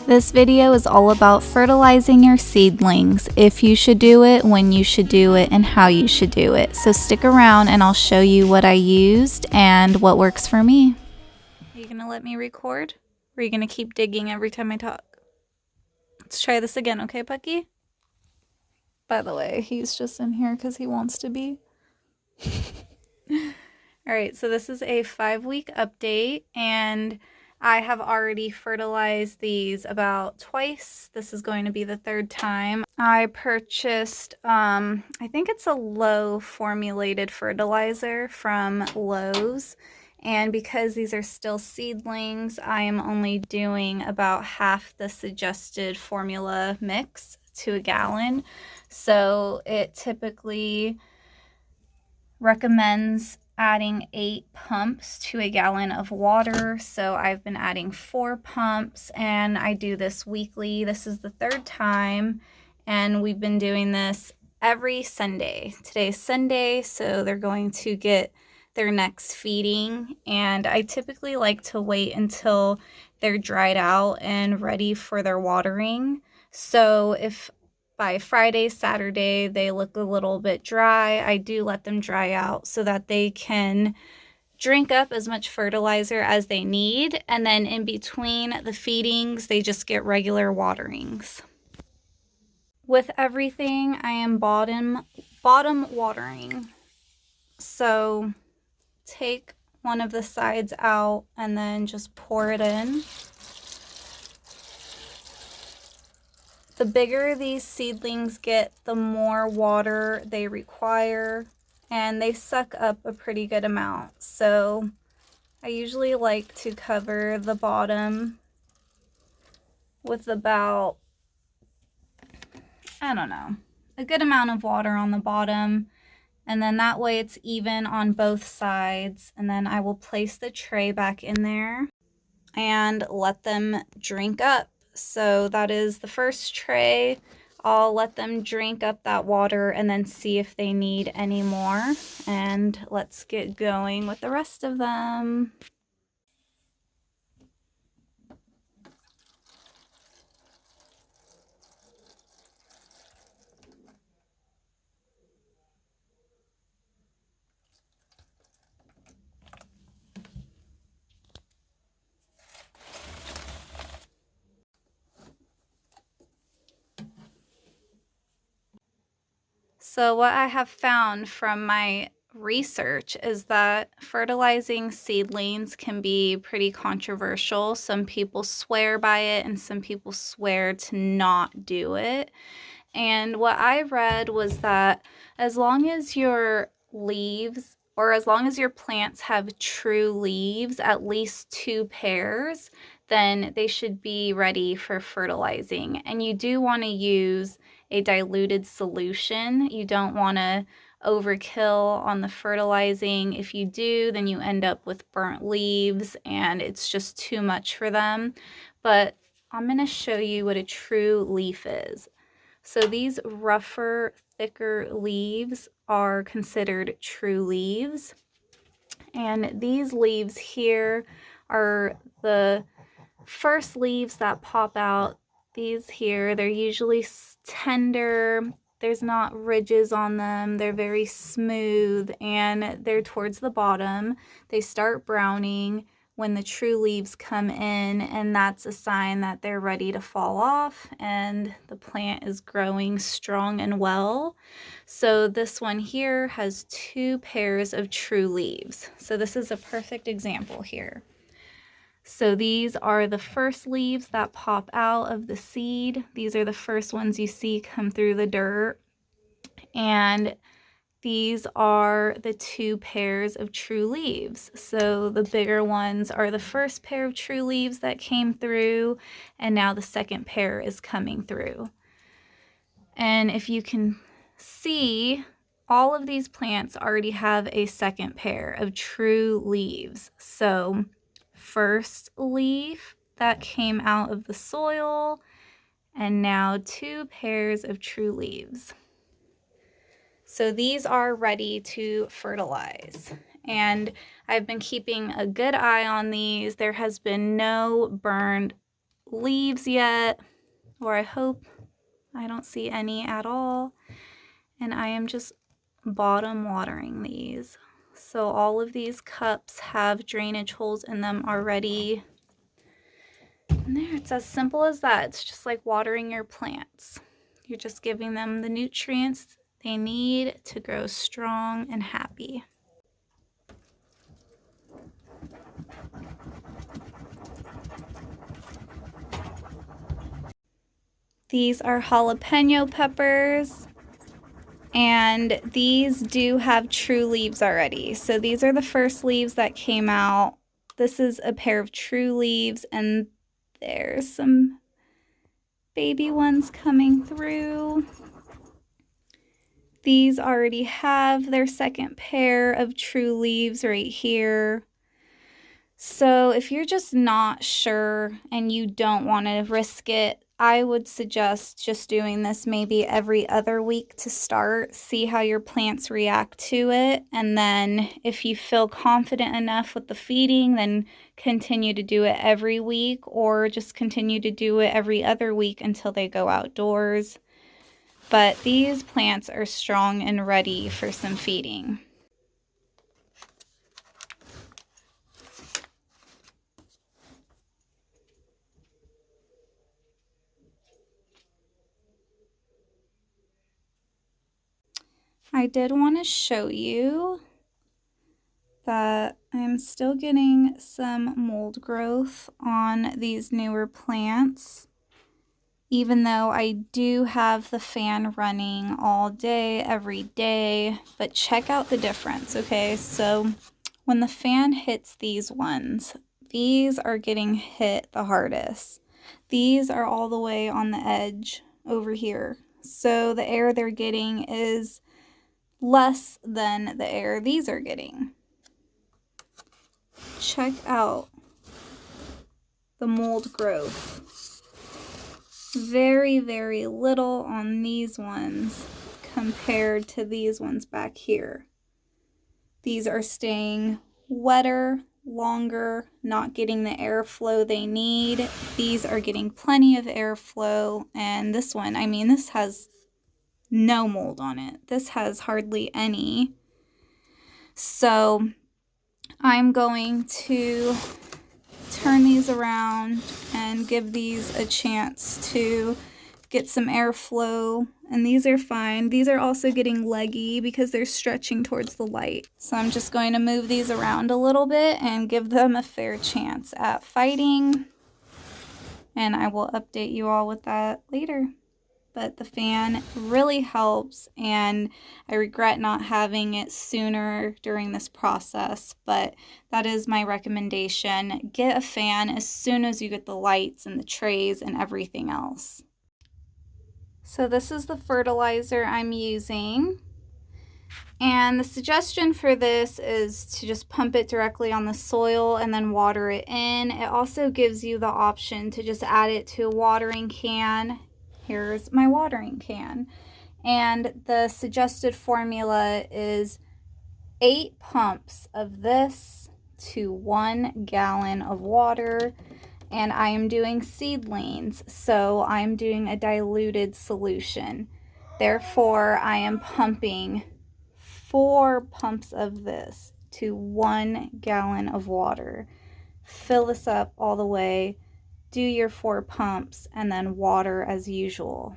This video is all about fertilizing your seedlings, if you should do it, when you should do it, and how you should do it. So stick around and I'll show you what I used and what works for me. Are you gonna let me record? Or are you gonna keep digging every time I talk? Let's try this again, okay, Pucky? By the way, he's just in here because he wants to be. Alright, so this is a 5-week update, and I have already fertilized these about twice. This is going to be the third time. I purchased, I think it's a low formulated fertilizer from Lowe's. And because these are still seedlings, I am only doing about half the suggested formula mix to a gallon. So it typically recommends adding 8 pumps to a gallon of water. So I've been adding 4 pumps and I do this weekly. This is the third time and we've been doing this every Sunday. Today's Sunday, so they're going to get their next feeding, and I typically like to wait until they're dried out and ready for their watering. So if by Friday, Saturday, they look a little bit dry, I do let them dry out so that they can drink up as much fertilizer as they need. And then in between the feedings, they just get regular waterings. With everything, I am bottom watering. So take one of the sides out and then just pour it in. The bigger these seedlings get, the more water they require, and they suck up a pretty good amount. So I usually like to cover the bottom with about, I don't know, a good amount of water on the bottom. And then that way it's even on both sides. And then I will place the tray back in there and let them drink up. So that is the first tray. I'll let them drink up that water and then see if they need any more. And let's get going with the rest of them. So what I have found from my research is that fertilizing seedlings can be pretty controversial. Some people swear by it and some people swear to not do it. And what I read was that as long as your leaves, or as long as your plants have true leaves, at least 2 pairs, then they should be ready for fertilizing. And you do want to use a diluted solution. You don't want to overkill on the fertilizing. If you do, then you end up with burnt leaves and it's just too much for them. But I'm going to show you what a true leaf is. So these rougher, thicker leaves are considered true leaves. And these leaves here are the first leaves that pop out. These here, they're usually tender. There's not ridges on them. They're very smooth and they're towards the bottom. They start browning when the true leaves come in, and that's a sign that they're ready to fall off and the plant is growing strong and well. So this one here has 2 pairs of true leaves. So this is a perfect example here. So these are the first leaves that pop out of the seed. These are the first ones you see come through the dirt. And these are the 2 pairs of true leaves. So the bigger ones are the first pair of true leaves that came through, and now the second pair is coming through. And if you can see, all of these plants already have a second pair of true leaves. So first leaf that came out of the soil, and now 2 pairs of true leaves. So these are ready to fertilize. And I've been keeping a good eye on these. There has been no burned leaves yet, or I hope I don't see any at all. And I am just bottom watering these. So all of these cups have drainage holes in them already. And there, it's as simple as that. It's just like watering your plants. You're just giving them the nutrients they need to grow strong and happy. These are jalapeno peppers, and these do have true leaves already. So these are the first leaves that came out. This is a pair of true leaves, and there's some baby ones coming through. These already have their second pair of true leaves right here. So if you're just not sure and you don't want to risk it, I would suggest just doing this maybe every other week to start. See how your plants react to it. And then if you feel confident enough with the feeding, then continue to do it every week, or just continue to do it every other week until they go outdoors. But these plants are strong and ready for some feeding. I did want to show you that I'm still getting some mold growth on these newer plants, even though I do have the fan running all day, every day. But check out the difference, okay? So when the fan hits these ones, these are getting hit the hardest. These are all the way on the edge over here. So the air they're getting is less than the air these are getting. Check out the mold growth. Very, very little on these ones compared to these ones back here. These are staying wetter, longer, not getting the airflow they need. These are getting plenty of airflow, and this one, I mean, this has no mold on it. This has hardly any. So I'm going to turn these around and give these a chance to get some airflow, and these are fine. These are also getting leggy because they're stretching towards the light. So I'm just going to move these around a little bit and give them a fair chance at fighting, and I will update you all with that later. But the fan really helps, and I regret not having it sooner during this process, but that is my recommendation. Get a fan as soon as you get the lights and the trays and everything else. So this is the fertilizer I'm using, and the suggestion for this is to just pump it directly on the soil and then water it in. It also gives you the option to just add it to a watering can. Here's my watering can, and the suggested formula is 8 pumps of this to 1 gallon of water, and I am doing seedlings, so I'm doing a diluted solution. Therefore, I am pumping 4 pumps of this to 1 gallon of water. Fill this up all the way. Do your 4 pumps and then water as usual.